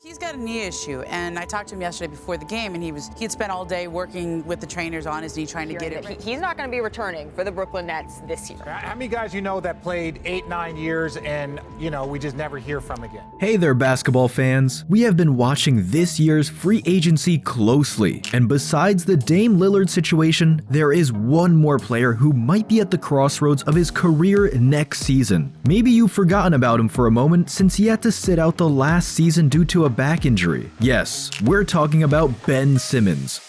He's got a knee issue, and I talked to him yesterday before the game, and he had spent all day working with the trainers on his knee trying to get it right. He's not going to be returning for the Brooklyn Nets this year. How many guys you know that played 8-9 years and, we just never hear from again? Hey there, basketball fans. We have been watching this year's free agency closely, and besides the Dame Lillard situation, there is one more player who might be at the crossroads of his career next season. Maybe you've forgotten about him for a moment since he had to sit out the last season due to a back injury. Yes, we're talking about Ben Simmons.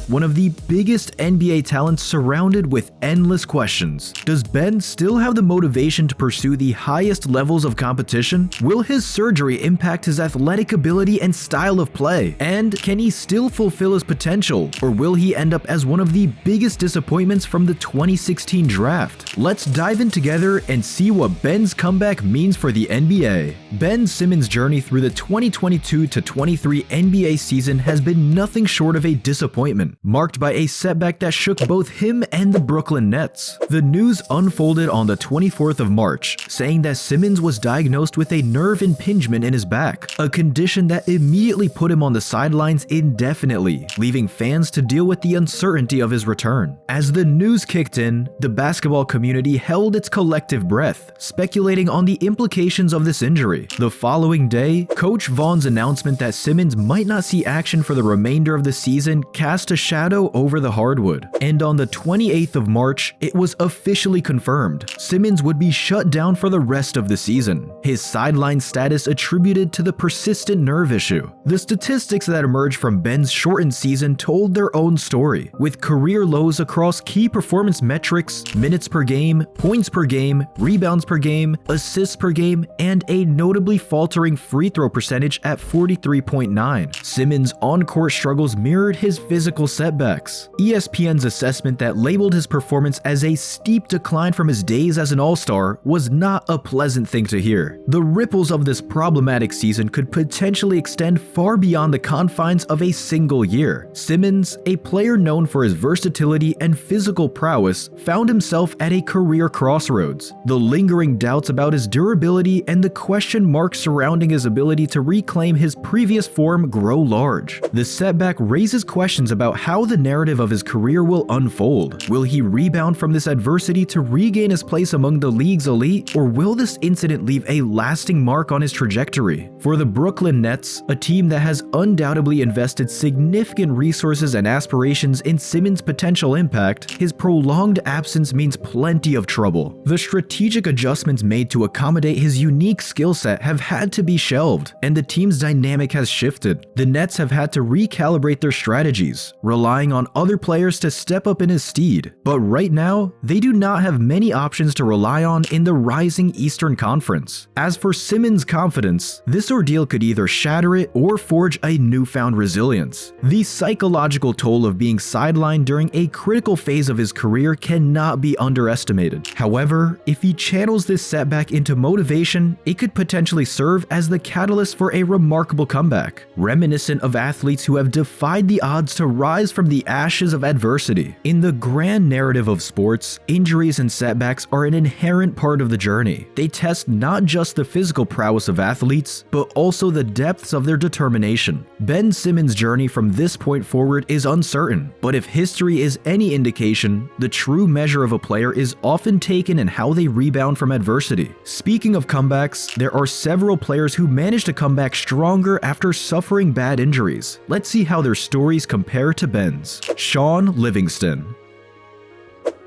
One of the biggest NBA talents surrounded with endless questions. Does Ben still have the motivation to pursue the highest levels of competition? Will his surgery impact his athletic ability and style of play? And can he still fulfill his potential, or will he end up as one of the biggest disappointments from the 2016 draft? Let's dive in together and see what Ben's comeback means for the NBA. Ben Simmons' journey through the 2022-23 NBA season has been nothing short of a disappointment, marked by a setback that shook both him and the Brooklyn Nets. The news unfolded on the 24th of March, saying that Simmons was diagnosed with a nerve impingement in his back, a condition that immediately put him on the sidelines indefinitely, leaving fans to deal with the uncertainty of his return. As the news kicked in, the basketball community held its collective breath, speculating on the implications of this injury. The following day, Coach Vaughn's announcement that Simmons might not see action for the remainder of the season cast a shadow over the hardwood. And on the 28th of March, it was officially confirmed. Simmons would be shut down for the rest of the season, his sideline status attributed to the persistent nerve issue. The statistics that emerged from Ben's shortened season told their own story, with career lows across key performance metrics, minutes per game, points per game, rebounds per game, assists per game, and a notably faltering free throw percentage at 43.9. Simmons' on-court struggles mirrored his physical setbacks. ESPN's assessment that labeled his performance as a steep decline from his days as an all-star was not a pleasant thing to hear. The ripples of this problematic season could potentially extend far beyond the confines of a single year. Simmons, a player known for his versatility and physical prowess, found himself at a career crossroads. The lingering doubts about his durability and the question marks surrounding his ability to reclaim his previous form grow large. The setback raises questions about how the narrative of his career will unfold. Will he rebound from this adversity to regain his place among the league's elite, or will this incident leave a lasting mark on his trajectory? For the Brooklyn Nets, a team that has undoubtedly invested significant resources and aspirations in Simmons' potential impact, his prolonged absence means plenty of trouble. The strategic adjustments made to accommodate his unique skill set have had to be shelved, and the team's dynamic has shifted. The Nets have had to recalibrate their strategies, relying on other players to step up in his stead. But right now, they do not have many options to rely on in the rising Eastern Conference. As for Simmons' confidence, this ordeal could either shatter it or forge a newfound resilience. The psychological toll of being sidelined during a critical phase of his career cannot be underestimated. However, if he channels this setback into motivation, it could potentially serve as the catalyst for a remarkable comeback, reminiscent of athletes who have defied the odds to rise from the ashes of adversity. In the grand narrative of sports, injuries and setbacks are an inherent part of the journey. They test not just the physical prowess of athletes, but also the depths of their determination. Ben Simmons' journey from this point forward is uncertain, but if history is any indication, the true measure of a player is often taken in how they rebound from adversity. Speaking of comebacks, there are several players who managed to come back stronger after suffering bad injuries. Let's see how their stories compare to Ben's. Shaun Livingston.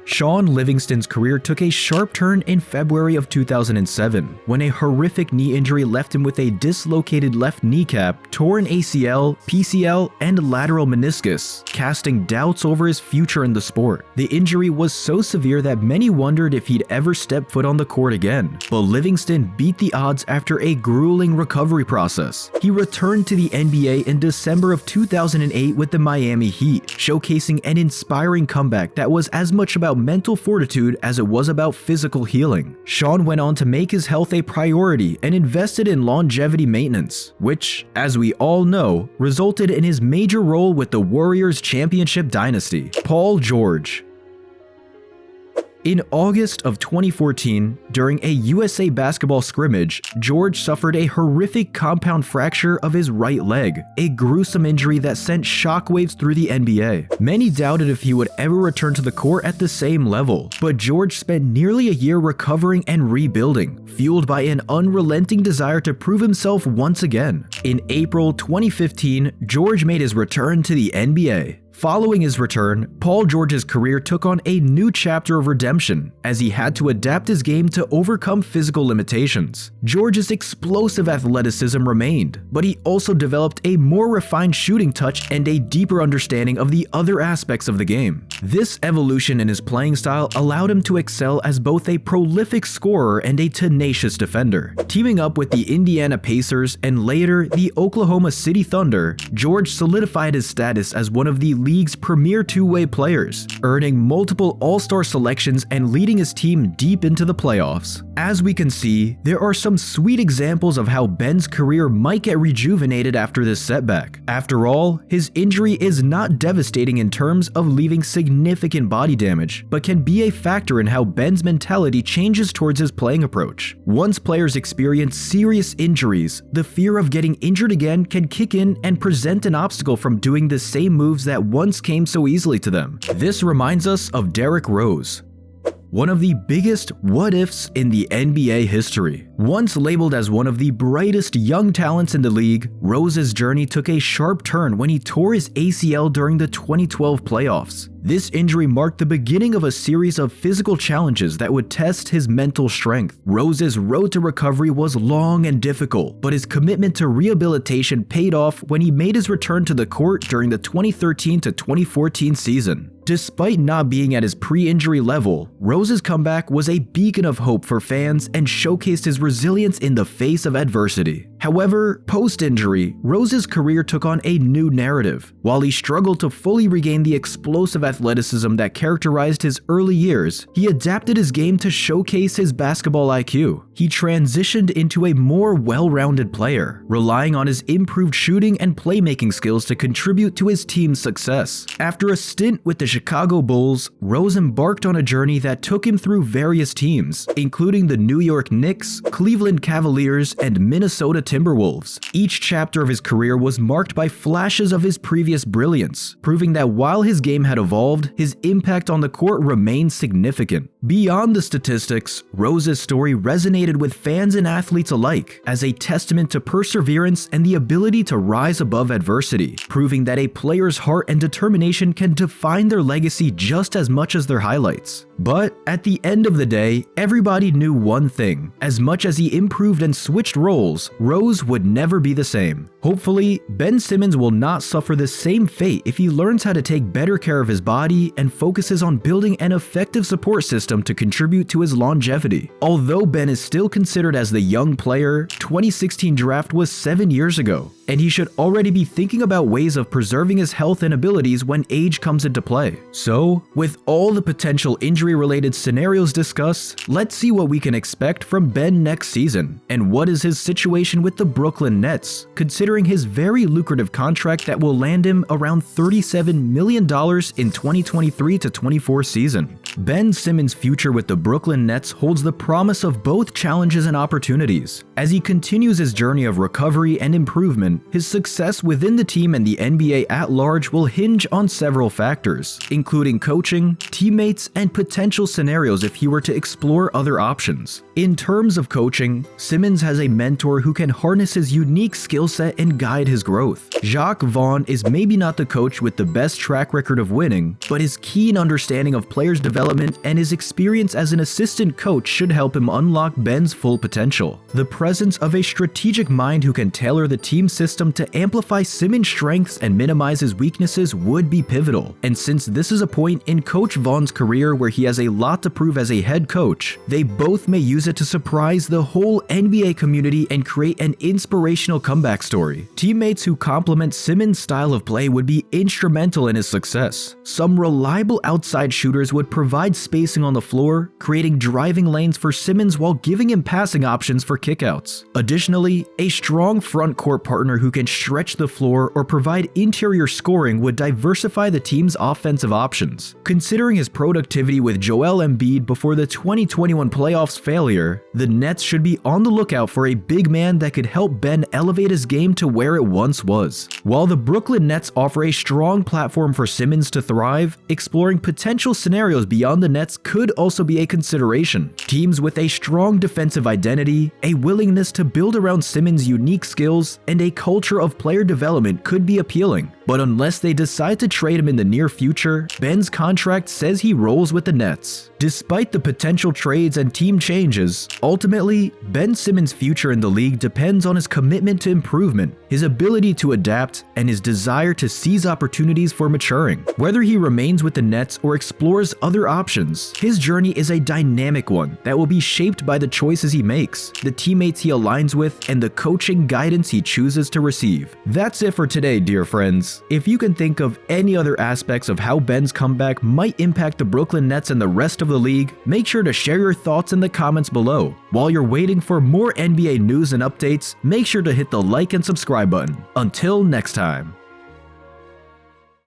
Shaun Livingston's career took a sharp turn in February of 2007, when a horrific knee injury left him with a dislocated left kneecap, torn ACL, PCL, and lateral meniscus, casting doubts over his future in the sport. The injury was so severe that many wondered if he'd ever step foot on the court again, but Livingston beat the odds after a grueling recovery process. He returned to the NBA in December of 2008 with the Miami Heat, showcasing an inspiring comeback that was as much about mental fortitude as it was about physical healing. Shaun went on to make his health a priority and invested in longevity maintenance, which, as we all know, resulted in his major role with the Warriors championship dynasty. Paul George. In August of 2014, during a USA basketball scrimmage, George suffered a horrific compound fracture of his right leg, a gruesome injury that sent shockwaves through the NBA. Many doubted if he would ever return to the court at the same level, but George spent nearly a year recovering and rebuilding, fueled by an unrelenting desire to prove himself once again. In April 2015, George made his return to the NBA. Following his return, Paul George's career took on a new chapter of redemption as he had to adapt his game to overcome physical limitations. George's explosive athleticism remained, but he also developed a more refined shooting touch and a deeper understanding of the other aspects of the game. This evolution in his playing style allowed him to excel as both a prolific scorer and a tenacious defender. Teaming up with the Indiana Pacers and later the Oklahoma City Thunder, George solidified his status as one of the league's premier two-way players, earning multiple All-Star selections and leading his team deep into the playoffs. As we can see, there are some sweet examples of how Ben's career might get rejuvenated after this setback. After all, his injury is not devastating in terms of leaving significant body damage, but can be a factor in how Ben's mentality changes towards his playing approach. Once players experience serious injuries, the fear of getting injured again can kick in and present an obstacle from doing the same moves that once came so easily to them. This reminds us of Derrick Rose, one of the biggest what-ifs in the NBA history. Once labeled as one of the brightest young talents in the league, Rose's journey took a sharp turn when he tore his ACL during the 2012 playoffs. This injury marked the beginning of a series of physical challenges that would test his mental strength. Rose's road to recovery was long and difficult, but his commitment to rehabilitation paid off when he made his return to the court during the 2013 to 2014 season. Despite not being at his pre-injury level, Rose's comeback was a beacon of hope for fans and showcased his resilience in the face of adversity. However, post-injury, Rose's career took on a new narrative. While he struggled to fully regain the explosive athleticism that characterized his early years, he adapted his game to showcase his basketball IQ. He transitioned into a more well-rounded player, relying on his improved shooting and playmaking skills to contribute to his team's success. After a stint with the Chicago Bulls, Rose embarked on a journey that took him through various teams, including the New York Knicks, Cleveland Cavaliers, and Minnesota Timberwolves. Each chapter of his career was marked by flashes of his previous brilliance, proving that while his game had evolved, his impact on the court remained significant. Beyond the statistics, Rose's story resonated with fans and athletes alike as a testament to perseverance and the ability to rise above adversity, proving that a player's heart and determination can define their legacy just as much as their highlights. But at the end of the day, everybody knew one thing: as much as he improved and switched roles, Rose would never be the same. Hopefully, Ben Simmons will not suffer the same fate if he learns how to take better care of his body and focuses on building an effective support system to contribute to his longevity. Although Ben is still considered as the young player, 2016 draft was 7 years ago, and he should already be thinking about ways of preserving his health and abilities when age comes into play. So, with all the potential injury-related scenarios discussed, let's see what we can expect from Ben next season, and what is his situation with the Brooklyn Nets, considering his very lucrative contract that will land him around $37 million in 2023 to 24 season. Ben Simmons' future with the Brooklyn Nets holds the promise of both challenges and opportunities. As he continues his journey of recovery and improvement, his success within the team and the NBA at large will hinge on several factors, including coaching, teammates, and potential scenarios if he were to explore other options. In terms of coaching, Simmons has a mentor who can harness his unique skill set and guide his growth. Jacques Vaughn is maybe not the coach with the best track record of winning, but his keen understanding of players' development and his experience as an assistant coach should help him unlock Ben's full potential. The presence of a strategic mind who can tailor the team system to amplify Simmons' strengths and minimize his weaknesses would be pivotal. And since this is a point in Coach Vaughn's career where he has a lot to prove as a head coach, they both may use it it to surprise the whole NBA community and create an inspirational comeback story. Teammates who complement Simmons' style of play would be instrumental in his success. Some reliable outside shooters would provide spacing on the floor, creating driving lanes for Simmons while giving him passing options for kickouts. Additionally, a strong front court partner who can stretch the floor or provide interior scoring would diversify the team's offensive options. Considering his productivity with Joel Embiid before the 2021 playoffs failure, the Nets should be on the lookout for a big man that could help Ben elevate his game to where it once was. While the Brooklyn Nets offer a strong platform for Simmons to thrive, exploring potential scenarios beyond the Nets could also be a consideration. Teams with a strong defensive identity, a willingness to build around Simmons' unique skills, and a culture of player development could be appealing. But unless they decide to trade him in the near future, Ben's contract says he rolls with the Nets. Despite the potential trades and team changes, ultimately, Ben Simmons' future in the league depends on his commitment to improvement, his ability to adapt, and his desire to seize opportunities for maturing. Whether he remains with the Nets or explores other options, his journey is a dynamic one that will be shaped by the choices he makes, the teammates he aligns with, and the coaching guidance he chooses to receive. That's it for today, dear friends. If you can think of any other aspects of how Ben's comeback might impact the Brooklyn Nets and the rest of the league, make sure to share your thoughts in the comments below. While you're waiting for more NBA news and updates, make sure to hit the like and subscribe button. Until next time.